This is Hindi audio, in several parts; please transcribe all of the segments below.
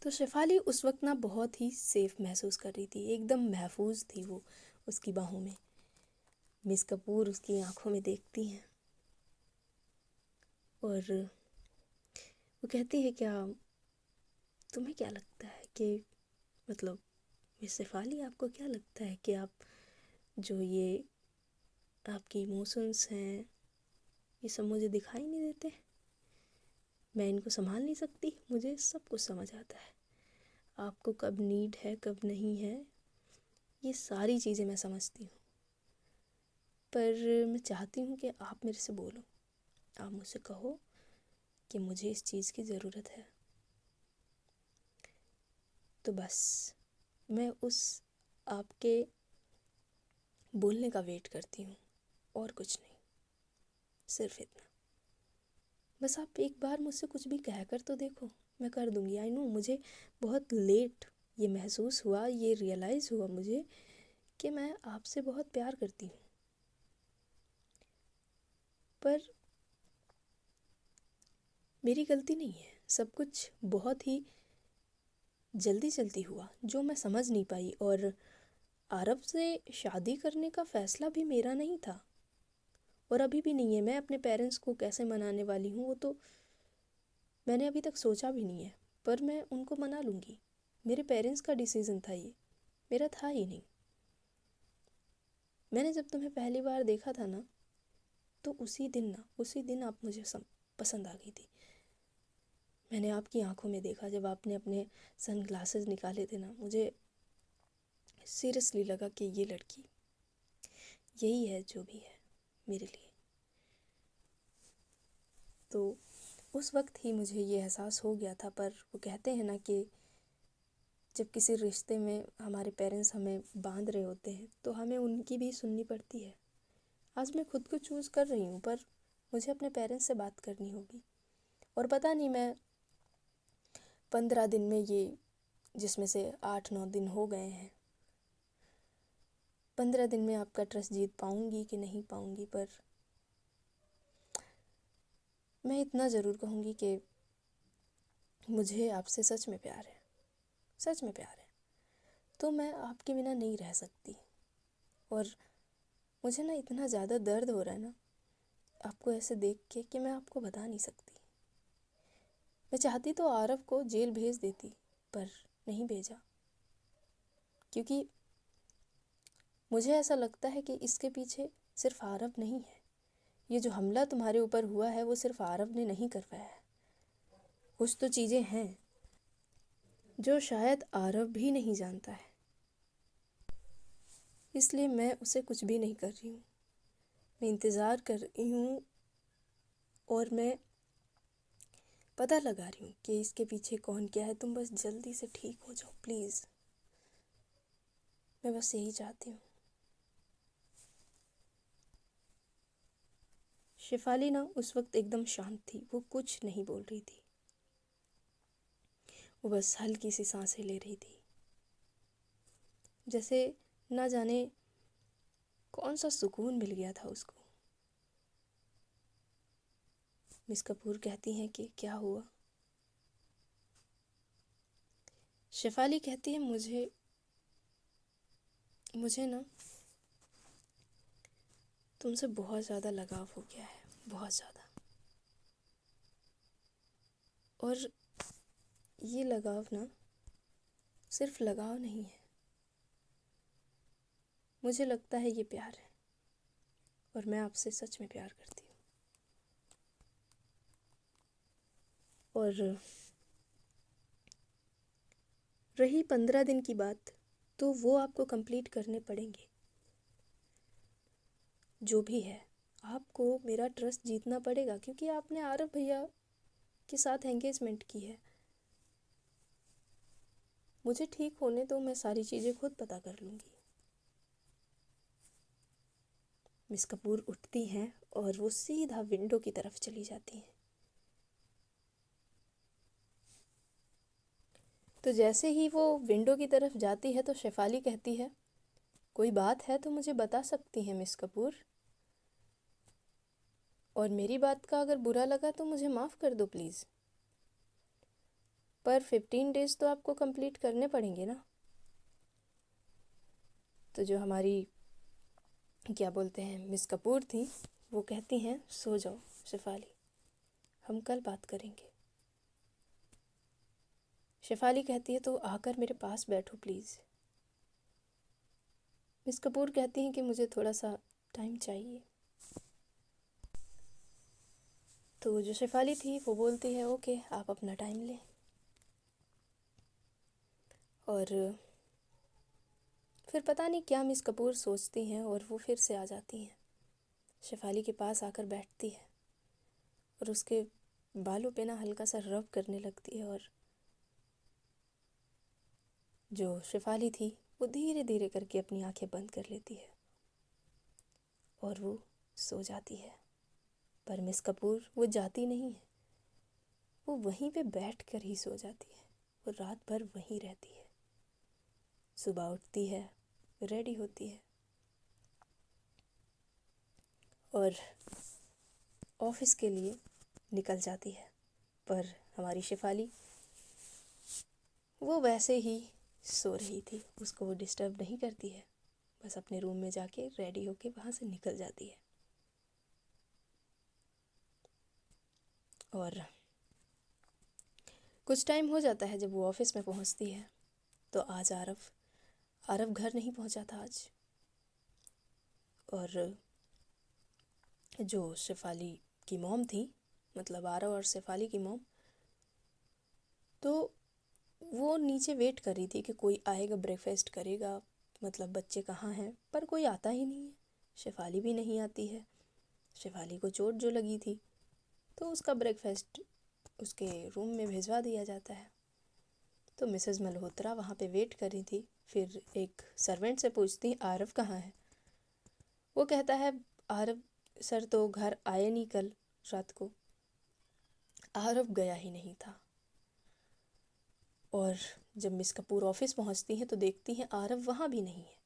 तो शेफाली उस वक्त ना बहुत ही सेफ महसूस कर रही थी, एकदम महफूज थी वो उसकी बाहों में। मिस कपूर उसकी आंखों में देखती हैं और वो कहती है, क्या तुम्हें क्या लगता है कि मतलब मिस शेफाली, आपको क्या लगता है कि आप जो ये आपके इमोशंस हैं ये सब मुझे दिखाई नहीं देते? मैं इनको संभाल नहीं सकती? मुझे सब कुछ समझ आता है, आपको कब नीड है कब नहीं है, ये सारी चीज़ें मैं समझती हूँ। पर मैं चाहती हूँ कि आप मेरे से बोलो, आप मुझसे कहो कि मुझे इस चीज़ की ज़रूरत है। तो बस मैं उस आपके बोलने का वेट करती हूँ, और कुछ नहीं, सिर्फ इतना। बस आप एक बार मुझसे कुछ भी कह कर तो देखो, मैं कर दूँगी। आई नो मुझे बहुत लेट ये महसूस हुआ, ये रियलाइज़ हुआ मुझे कि मैं आपसे बहुत प्यार करती हूँ, पर मेरी गलती नहीं है। सब कुछ बहुत ही जल्दी जल्दी हुआ जो मैं समझ नहीं पाई, और आरव से शादी करने का फ़ैसला भी मेरा नहीं था और अभी भी नहीं है। मैं अपने पेरेंट्स को कैसे मनाने वाली हूँ वो तो मैंने अभी तक सोचा भी नहीं है, पर मैं उनको मना लूँगी। मेरे पेरेंट्स का डिसीज़न था ये, मेरा था ही नहीं। मैंने जब तुम्हें पहली बार देखा था ना, तो उसी दिन आप मुझे पसंद आ गई थी। मैंने आपकी आंखों में देखा, जब आपने अपने सन ग्लासेस निकाले थे ना, मुझे सीरियसली लगा कि ये लड़की यही है जो भी है मेरे लिए। तो उस वक्त ही मुझे ये एहसास हो गया था। पर वो कहते हैं ना कि जब किसी रिश्ते में हमारे पेरेंट्स हमें बांध रहे होते हैं तो हमें उनकी भी सुननी पड़ती है। आज मैं खुद को चूज़ कर रही हूँ, पर मुझे अपने पेरेंट्स से बात करनी होगी। और पता नहीं मैं 15 दिन में, ये जिसमें से 8-9 दिन हो गए हैं, 15 दिन में आपका ट्रस्ट जीत पाऊँगी कि नहीं पाऊँगी, पर मैं इतना ज़रूर कहूँगी कि मुझे आपसे सच में प्यार है, सच में प्यार है। तो मैं आपके बिना नहीं रह सकती। और मुझे ना इतना ज़्यादा दर्द हो रहा है ना आपको ऐसे देख के कि मैं आपको बता नहीं सकती। मैं चाहती तो आरव को जेल भेज देती, पर नहीं भेजा, क्योंकि मुझे ऐसा लगता है कि इसके पीछे सिर्फ आरव नहीं है। ये जो हमला तुम्हारे ऊपर हुआ है वो सिर्फ आरव ने नहीं करवाया है। कुछ तो चीज़ें हैं जो शायद आरव भी नहीं जानता है, इसलिए मैं उसे कुछ भी नहीं कर रही हूँ। मैं इंतज़ार कर रही हूँ और मैं पता लगा रही हूँ कि इसके पीछे कौन क्या है। तुम बस जल्दी से ठीक हो जाओ प्लीज़, मैं बस यही चाहती हूँ। शेफाली ना उस वक्त एकदम शांत थी, वो कुछ नहीं बोल रही थी, वो बस हल्की सी सांसें ले रही थी, जैसे ना जाने कौन सा सुकून मिल गया था उसको। मिस कपूर कहती हैं कि क्या हुआ? शेफाली कहती है, मुझे ना तुमसे बहुत ज़्यादा लगाव हो गया है, बहुत ज़्यादा। और ये लगाव ना सिर्फ लगाव नहीं है, मुझे लगता है ये प्यार है, और मैं आपसे सच में प्यार करती हूँ। और रही 15 दिन की बात, तो वो आपको कंप्लीट करने पड़ेंगे। जो भी है, आपको मेरा ट्रस्ट जीतना पड़ेगा, क्योंकि आपने आरव भैया के साथ एंगेजमेंट की है। मुझे ठीक होने दो, मैं सारी चीज़ें खुद पता कर लूँगी। मिस कपूर उठती हैं और वो सीधा विंडो की तरफ चली जाती हैं। तो जैसे ही वो विंडो की तरफ जाती है तो शेफाली कहती है, कोई बात है तो मुझे बता सकती हैं मिस कपूर, और मेरी बात का अगर बुरा लगा तो मुझे माफ़ कर दो प्लीज़। पर 15 डेज़ तो आपको कंप्लीट करने पड़ेंगे ना। तो जो हमारी क्या बोलते हैं मिस कपूर थी, वो कहती हैं सो जाओ शेफाली, हम कल बात करेंगे। शेफाली कहती है तो आकर मेरे पास बैठो प्लीज़। मिस कपूर कहती हैं कि मुझे थोड़ा सा टाइम चाहिए। तो जो शेफाली थी वो बोलती है ओके आप अपना टाइम लें। और फिर पता नहीं क्या मिस कपूर सोचती हैं और वो फिर से आ जाती हैं, शेफाली के पास आकर बैठती है और उसके बालों पे ना हल्का सा रब करने लगती है। और जो शेफाली थी वो धीरे धीरे करके अपनी आंखें बंद कर लेती है और वो सो जाती है। पर मिस कपूर वो जाती नहीं है, वो वहीं पे बैठ कर ही सो जाती है। वो रात भर वहीं रहती है। सुबह उठती है, रेडी होती है और ऑफिस के लिए निकल जाती है। पर हमारी शेफाली वो वैसे ही सो रही थी, उसको वो डिस्टर्ब नहीं करती है, बस अपने रूम में जाके रेडी होके वहाँ से निकल जाती है। और कुछ टाइम हो जाता है जब वो ऑफिस में पहुँचती है, तो आज आरव घर नहीं पहुँचा था आज। और जो शेफाली की मॉम थी, मतलब आरव और शेफाली की मॉम, तो वो नीचे वेट कर रही थी कि कोई आएगा ब्रेकफास्ट करेगा, मतलब बच्चे कहाँ हैं, पर कोई आता ही नहीं है। शेफाली भी नहीं आती है। शेफाली को चोट जो लगी थी तो उसका ब्रेकफास्ट उसके रूम में भिजवा दिया जाता है। तो मिसेस मल्होत्रा वहाँ पे वेट कर रही थी। फिर एक सर्वेंट से पूछती आरव कहाँ है। वो कहता है आरव सर तो घर आए नहीं कल रात को। आरव गया ही नहीं था। और जब मिस कपूर ऑफिस पहुँचती हैं तो देखती हैं आरव वहाँ भी नहीं है।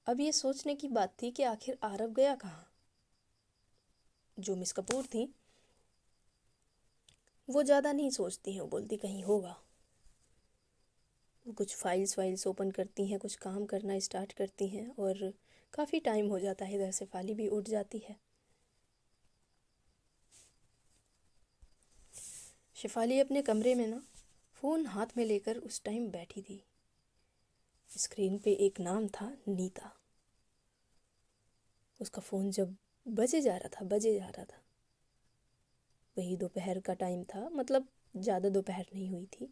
अब ये सोचने की बात थी कि आखिर आरव गया कहाँ। जो मिस कपूर थी वो ज़्यादा नहीं सोचती हैं, वो बोलती कहीं होगा। वो कुछ फाइल्स ओपन करती हैं, कुछ काम करना स्टार्ट करती हैं और काफ़ी टाइम हो जाता है। इधर शेफाली भी उठ जाती है। शेफाली अपने कमरे में ना फ़ोन हाथ में लेकर उस टाइम बैठी थी। स्क्रीन पे एक नाम था नीता। उसका फ़ोन जब बजे जा रहा था, वही दोपहर का टाइम था, मतलब ज़्यादा दोपहर नहीं हुई थी।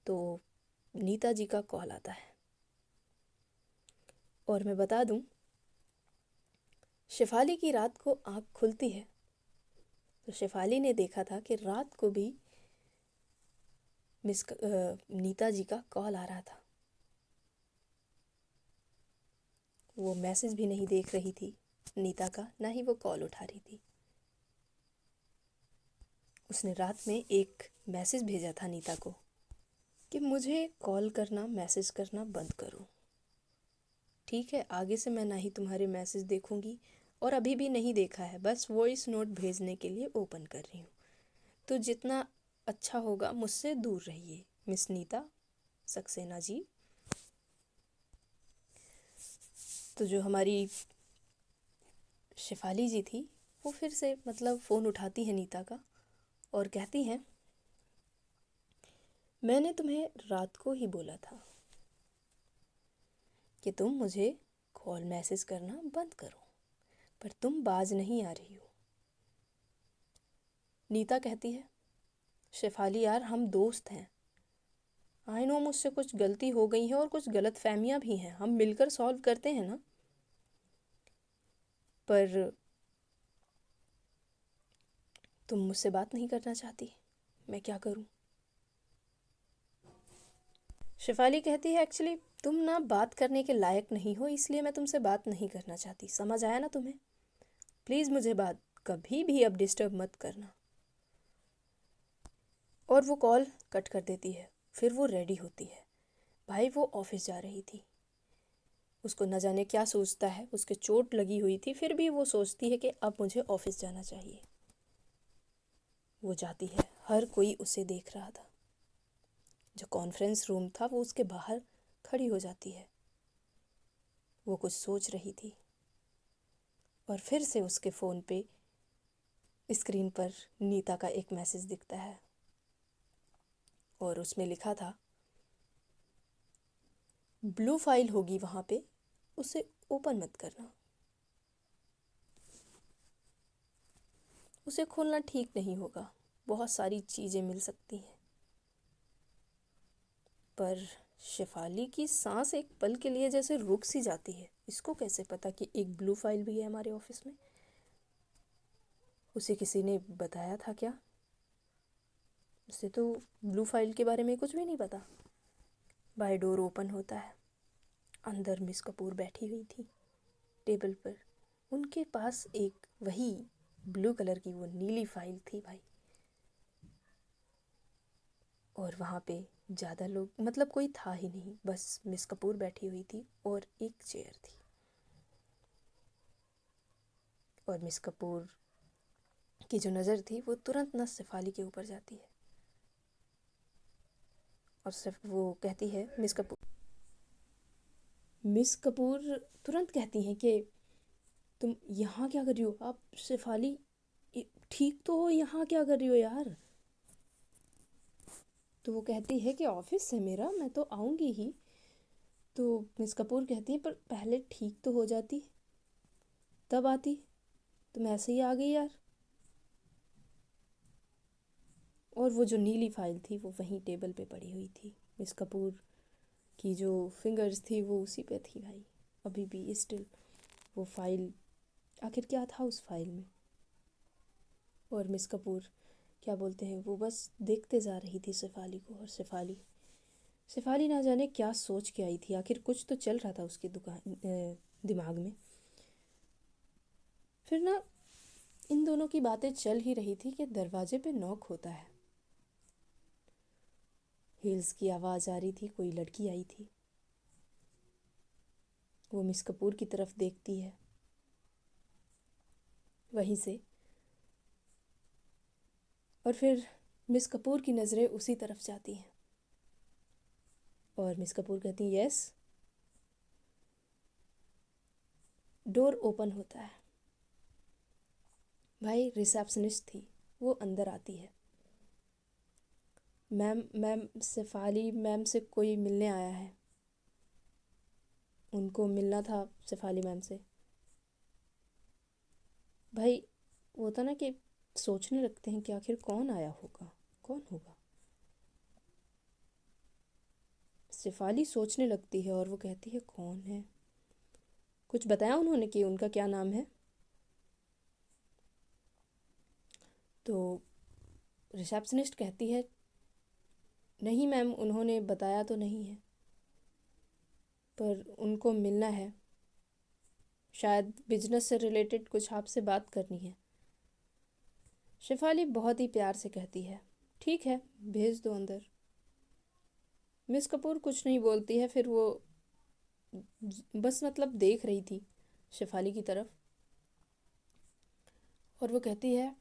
तो नीता जी का कॉल आता है। और मैं बता दूं, शेफाली की रात को आँख खुलती है तो शेफाली ने देखा था कि रात को भी नीता जी का कॉल आ रहा था। वो मैसेज भी नहीं देख रही थी नीता का, ना ही वो कॉल उठा रही थी। उसने रात में एक मैसेज भेजा था नीता को कि मुझे कॉल करना मैसेज करना बंद करो, ठीक है? आगे से मैं ना ही तुम्हारे मैसेज देखूंगी और अभी भी नहीं देखा है, बस वॉइस नोट भेजने के लिए ओपन कर रही हूँ। तो जितना अच्छा होगा मुझसे दूर रहिए मिस नीता सक्सेना जी। तो जो हमारी शेफाली जी थी वो फिर से मतलब फ़ोन उठाती है नीता का और कहती हैं मैंने तुम्हें रात को ही बोला था कि तुम मुझे कॉल मैसेज करना बंद करो, पर तुम बाज नहीं आ रही हो। नीता कहती है शेफाली यार हम दोस्त हैं, आई नो मुझसे कुछ गलती हो गई है और कुछ गलत फहमियाँ भी हैं, हम मिलकर सॉल्व करते हैं ना। पर तुम मुझसे बात नहीं करना चाहती, मैं क्या करूं? शेफाली कहती है एक्चुअली तुम ना बात करने के लायक नहीं हो, इसलिए मैं तुमसे बात नहीं करना चाहती। समझ आया ना तुम्हें? प्लीज़ मुझे बात कभी भी अब डिस्टर्ब मत करना। और वो कॉल कट कर देती है। फिर वो रेडी होती है। भाई वो ऑफिस जा रही थी, उसको न जाने क्या सोचता है, उसके चोट लगी हुई थी, फिर भी वो सोचती है कि अब मुझे ऑफिस जाना चाहिए। वो जाती है, हर कोई उसे देख रहा था। जो कॉन्फ्रेंस रूम था वो उसके बाहर खड़ी हो जाती है। वो कुछ सोच रही थी और फिर से उसके फ़ोन पे स्क्रीन पर नीता का एक मैसेज दिखता है और उसमें लिखा था, ब्लू फाइल होगी वहाँ पे, उसे ओपन मत करना, उसे खोलना ठीक नहीं होगा, बहुत सारी चीज़ें मिल सकती हैं। पर शेफाली की सांस एक पल के लिए जैसे रुक सी जाती है। इसको कैसे पता कि एक ब्लू फाइल भी है हमारे ऑफिस में? उसे किसी ने बताया था क्या? उसे तो ब्लू फाइल के बारे में कुछ भी नहीं पता। बाय डोर ओपन होता है। अंदर मिस कपूर बैठी हुई थी टेबल पर। उनके पास एक वही ब्लू कलर की वो नीली फाइल थी भाई। और वहाँ पे ज़्यादा लोग, मतलब कोई था ही नहीं, बस मिस कपूर बैठी हुई थी और एक चेयर थी। और मिस कपूर की जो नज़र थी वो तुरंत न शेफाली के ऊपर जाती है और सिर्फ वो कहती है, मिस कपूर तुरंत कहती हैं कि तुम यहाँ क्या कर रही हो? आप शेफाली ठीक तो हो, यहाँ क्या कर रही हो यार? तो वो कहती है कि ऑफिस है मेरा, मैं तो आऊँगी ही। तो मिस कपूर कहती है, पर पहले ठीक तो हो जाती, तब आती। तुम ऐसे ही आ गई यार। और वो जो नीली फाइल थी वो वहीं टेबल पे पड़ी हुई थी। मिस कपूर की जो फिंगर्स थी वो उसी पे थी भाई, अभी भी स्टिल वो फाइल। आखिर क्या था उस फाइल में? और मिस कपूर क्या बोलते हैं, वो बस देखते जा रही थी शेफाली को। और शेफाली ना जाने क्या सोच के आई थी। आखिर कुछ तो चल रहा था उसके दिमाग में। फिर ना इन दोनों की बातें चल ही रही थी कि दरवाजे पे नॉक होता है। हील्स की आवाज़ आ रही थी, कोई लड़की आई थी। वो मिस कपूर की तरफ देखती है वहीं से, और फिर मिस कपूर की नज़रें उसी तरफ जाती हैं और मिस कपूर कहती हैं, यस। डोर ओपन होता है भाई, रिसेप्शनिस्ट थी, वो अंदर आती है। मैम मैम शेफाली मैम से कोई मिलने आया है, उनको मिलना था शेफाली मैम से। भाई वो होता ना कि सोचने लगते हैं कि आखिर कौन आया होगा, कौन होगा। शेफाली सोचने लगती है और वो कहती है, कौन है? कुछ बताया उन्होंने कि उनका क्या नाम है? तो रिसेप्शनिस्ट कहती है, नहीं मैम, उन्होंने बताया तो नहीं है, पर उनको मिलना है, शायद बिजनेस से रिलेटेड कुछ आपसे बात करनी है। शेफाली बहुत ही प्यार से कहती है, ठीक है, भेज दो अंदर। मिस कपूर कुछ नहीं बोलती है। फिर वो बस मतलब देख रही थी शेफाली की तरफ और वो कहती है,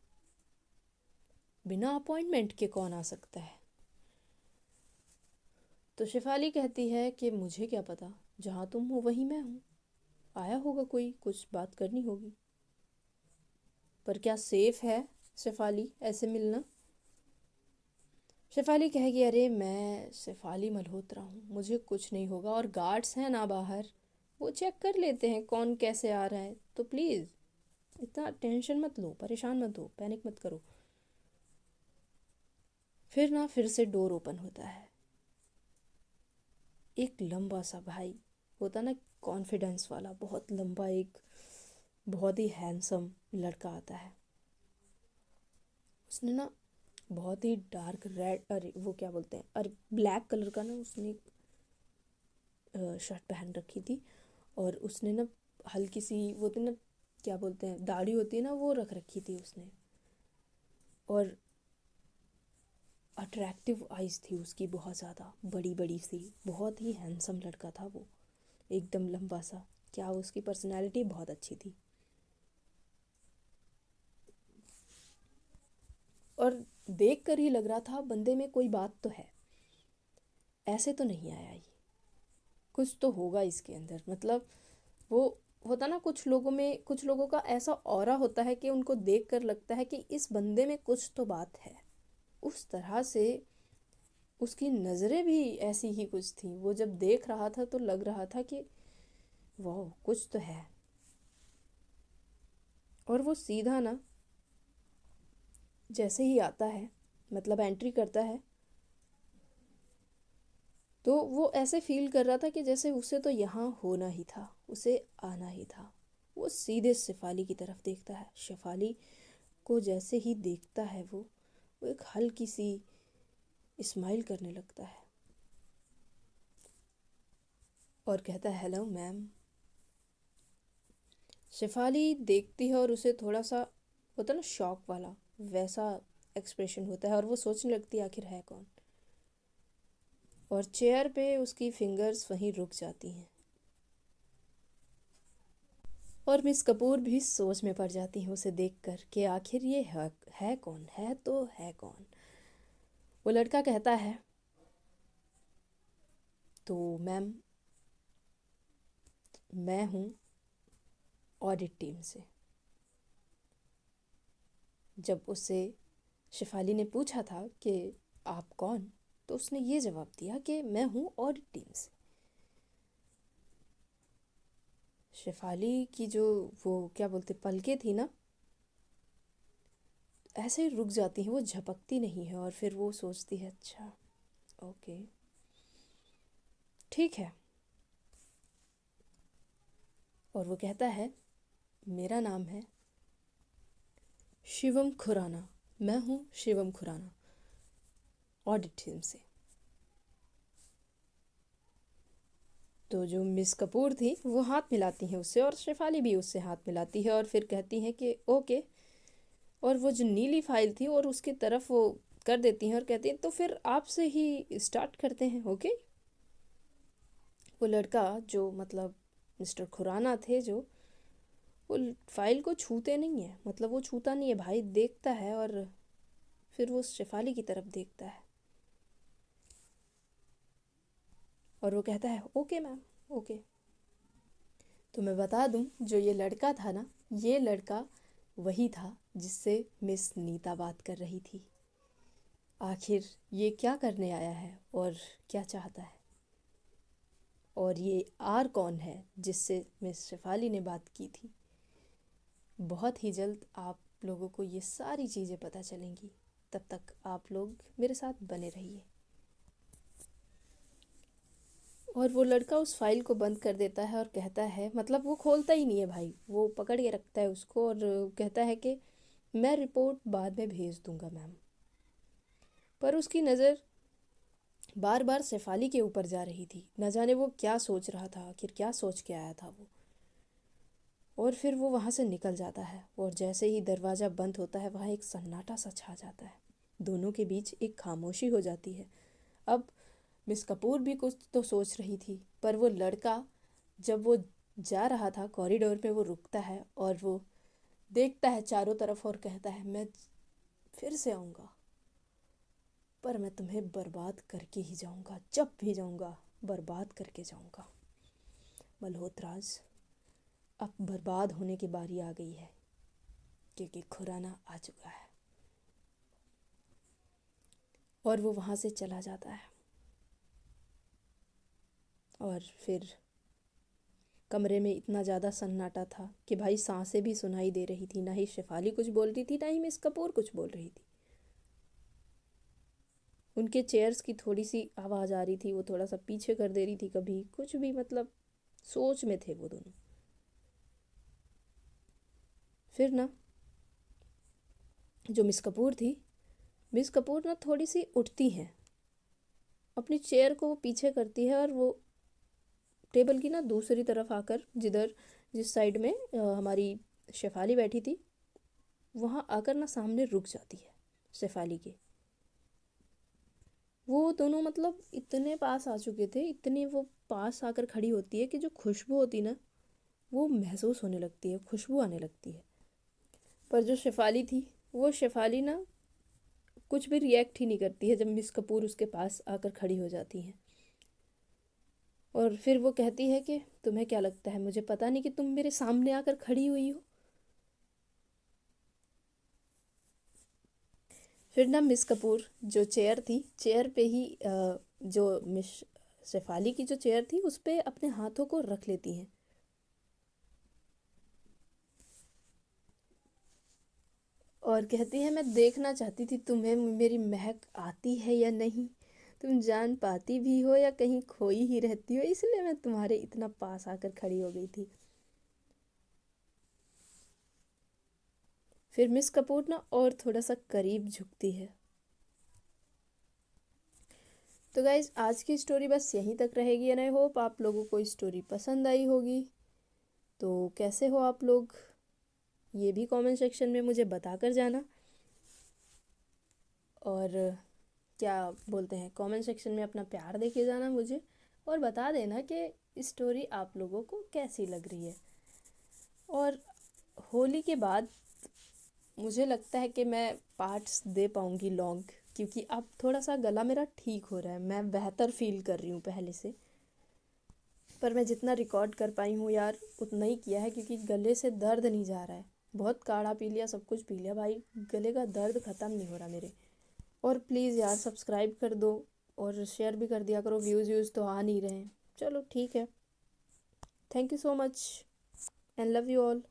बिना अपॉइंटमेंट के कौन आ सकता है? तो शेफाली कहती है कि मुझे क्या पता, जहाँ तुम हो वहीं मैं हूँ। आया होगा कोई, कुछ बात करनी होगी। पर क्या सेफ है शेफाली ऐसे मिलना? शेफाली कहेगी, अरे मैं शेफाली मल्होत्रा हूँ, मुझे कुछ नहीं होगा, और गार्ड्स हैं ना बाहर, वो चेक कर लेते हैं कौन कैसे आ रहा है। तो प्लीज़ इतना टेंशन मत लो, परेशान मत हो, पैनिक मत करो। फिर ना फिर से डोर ओपन होता है। एक लंबा सा भाई होता ना, कॉन्फिडेंस वाला, बहुत लंबा, एक बहुत ही हैंडसम लड़का आता है। उसने ना बहुत ही डार्क रेड, अरे वो क्या बोलते हैं, अरे ब्लैक कलर का ना उसने शर्ट पहन रखी थी। और उसने ना हल्की सी वो होती ना, क्या बोलते हैं, दाढ़ी होती है ना, वो रख रखी थी उसने। और अट्रैक्टिव आइज़ थी उसकी, बहुत ज़्यादा बड़ी बड़ी सी, बहुत ही हैंडसम लड़का था वो, एकदम लंबा सा। क्या उसकी पर्सनैलिटी बहुत अच्छी थी। और देख कर ही लग रहा था बंदे में कोई बात तो है, ऐसे तो नहीं आया ये, कुछ तो होगा इसके अंदर। मतलब वो होता ना, कुछ लोगों में, कुछ लोगों का ऐसा ऑरा होता है कि उनको देख कर लगता है कि इस बंदे में कुछ तो बात है। उस तरह से उसकी नज़रें भी ऐसी ही कुछ थी। वो जब देख रहा था तो लग रहा था कि वाह कुछ तो है। और वो सीधा ना जैसे ही आता है, मतलब एंट्री करता है, तो वो ऐसे फील कर रहा था कि जैसे उसे तो यहाँ होना ही था, उसे आना ही था। वो सीधे शेफाली की तरफ देखता है। शेफाली को जैसे ही देखता है वो एक हल्की सी स्माइल करने लगता है और कहता है हेलो मैम। शेफाली देखती है और उसे थोड़ा सा होता ना शॉक वाला, वैसा एक्सप्रेशन होता है और वो सोचने लगती है आखिर है कौन। और चेयर पे उसकी फिंगर्स वहीं रुक जाती हैं और मिस कपूर भी सोच में पड़ जाती हैं उसे देखकर कि आखिर ये है कौन, है तो है कौन। वो लड़का कहता है तो मैम मैं हूँ ऑडिट टीम से। जब उससे शेफाली ने पूछा था कि आप कौन, तो उसने ये जवाब दिया कि मैं हूँ ऑडिट टीम से। शेफाली की जो वो क्या बोलते पलकें थी ना, ऐसे ही रुक जाती हैं, वो झपकती नहीं है। और फिर वो सोचती है अच्छा ओके ठीक है। और वो कहता है मेरा नाम है शिवम खुराना, मैं हूँ शिवम खुराना ऑडिट टीम से। तो जो मिस कपूर थी वो हाथ मिलाती हैं उससे और शेफाली भी उससे हाथ मिलाती है और फिर कहती हैं कि ओके। और वो जो नीली फाइल थी और उसकी तरफ वो कर देती हैं और कहती हैं तो फिर आपसे ही स्टार्ट करते हैं ओके। वो लड़का जो मतलब मिस्टर खुराना थे जो, वो फाइल को छूते नहीं है, मतलब वो छूता नहीं है भाई, देखता है और फिर वो शेफाली की तरफ देखता है और वो कहता है ओके मैम ओके। तो मैं बता दूं जो ये लड़का था ना, ये लड़का वही था जिससे मिस नीता बात कर रही थी। आखिर ये क्या करने आया है और क्या चाहता है, और ये आर कौन है जिससे मिस शेफाली ने बात की थी। बहुत ही जल्द आप लोगों को ये सारी चीज़ें पता चलेंगी। तब तक आप लोग मेरे साथ बने रहिए। और वो लड़का उस फाइल को बंद कर देता है और कहता है, मतलब वो खोलता ही नहीं है भाई, वो पकड़ के रखता है उसको और कहता है कि मैं रिपोर्ट बाद में भेज दूंगा मैम। पर उसकी नज़र बार बार शेफाली के ऊपर जा रही थी, न जाने वो क्या सोच रहा था, आखिर क्या सोच के आया था वो। और फिर वो वहाँ से निकल जाता है और जैसे ही दरवाज़ा बंद होता है वहाँ एक सन्नाटा सा छा जाता है। दोनों के बीच एक खामोशी हो जाती है। अब मिस कपूर भी कुछ तो सोच रही थी, पर वो लड़का जब वो जा रहा था कॉरिडोर में वो रुकता है और वो देखता है चारों तरफ और कहता है मैं फिर से आऊँगा, पर मैं तुम्हें बर्बाद करके ही जाऊँगा, जब भी जाऊँगा बर्बाद करके जाऊँगा। मल्होत्राज, अब बर्बाद होने की बारी आ गई है क्योंकि खुराना आ चुका है। और वो वहाँ से चला जाता है और फिर कमरे में इतना ज़्यादा सन्नाटा था कि भाई सांसें भी सुनाई दे रही थी, ना ही शेफाली कुछ बोल रही थी ना ही मिस कपूर कुछ बोल रही थी। उनके चेयर्स की थोड़ी सी आवाज़ आ रही थी, वो थोड़ा सा पीछे कर दे रही थी कभी कुछ भी, मतलब सोच में थे वो दोनों। फिर ना जो मिस कपूर थी, मिस कपूर ना थोड़ी सी उठती हैं, अपनी चेयर को वो पीछे करती है और वो टेबल की ना दूसरी तरफ आकर, जिधर जिस साइड में हमारी शेफाली बैठी थी, वहाँ आकर ना सामने रुक जाती है शेफाली के। वो दोनों मतलब इतने पास आ चुके थे, इतने वो पास आकर खड़ी होती है कि जो खुशबू होती ना वो महसूस होने लगती है, खुशबू आने लगती है। पर जो शेफाली थी वो शेफाली ना कुछ भी रिएक्ट ही नहीं करती है जब मिस कपूर उसके पास आकर खड़ी हो जाती हैं। और फिर वो कहती है कि तुम्हें क्या लगता है, मुझे पता नहीं कि तुम मेरे सामने आकर खड़ी हुई हो। फिर ना मिस कपूर जो चेयर थी, चेयर पे ही जो मिस शेफाली की जो चेयर थी उस पे अपने हाथों को रख लेती हैं और कहती है, मैं देखना चाहती थी तुम्हें मेरी महक आती है या नहीं, तुम जान पाती भी हो या कहीं खोई ही रहती हो, इसलिए मैं तुम्हारे इतना पास आकर खड़ी हो गई थी। फिर मिस कपूर ना और थोड़ा सा करीब झुकती है। तो गाइज आज की स्टोरी बस यहीं तक रहेगी एंड आई होप आप लोगों को स्टोरी पसंद आई होगी। तो कैसे हो आप लोग, ये भी कमेंट सेक्शन में मुझे बताकर जाना। और क्या बोलते हैं, कमेंट सेक्शन में अपना प्यार देके जाना मुझे, और बता देना कि स्टोरी आप लोगों को कैसी लग रही है। और होली के बाद मुझे लगता है कि मैं पार्ट्स दे पाऊँगी लॉन्ग, क्योंकि अब थोड़ा सा गला मेरा ठीक हो रहा है, मैं बेहतर फील कर रही हूँ पहले से। पर मैं जितना रिकॉर्ड कर पाई हूँ यार उतना ही किया है, क्योंकि गले से दर्द नहीं जा रहा है। बहुत काढ़ा पी लिया, सब कुछ पी लिया भाई, गले का दर्द ख़त्म नहीं हो रहा मेरे। और प्लीज़ यार सब्सक्राइब कर दो और शेयर भी कर दिया करो, व्यूज़ व्यूज़ तो आ नहीं रहे हैं। चलो ठीक है, thank you so much and love you all.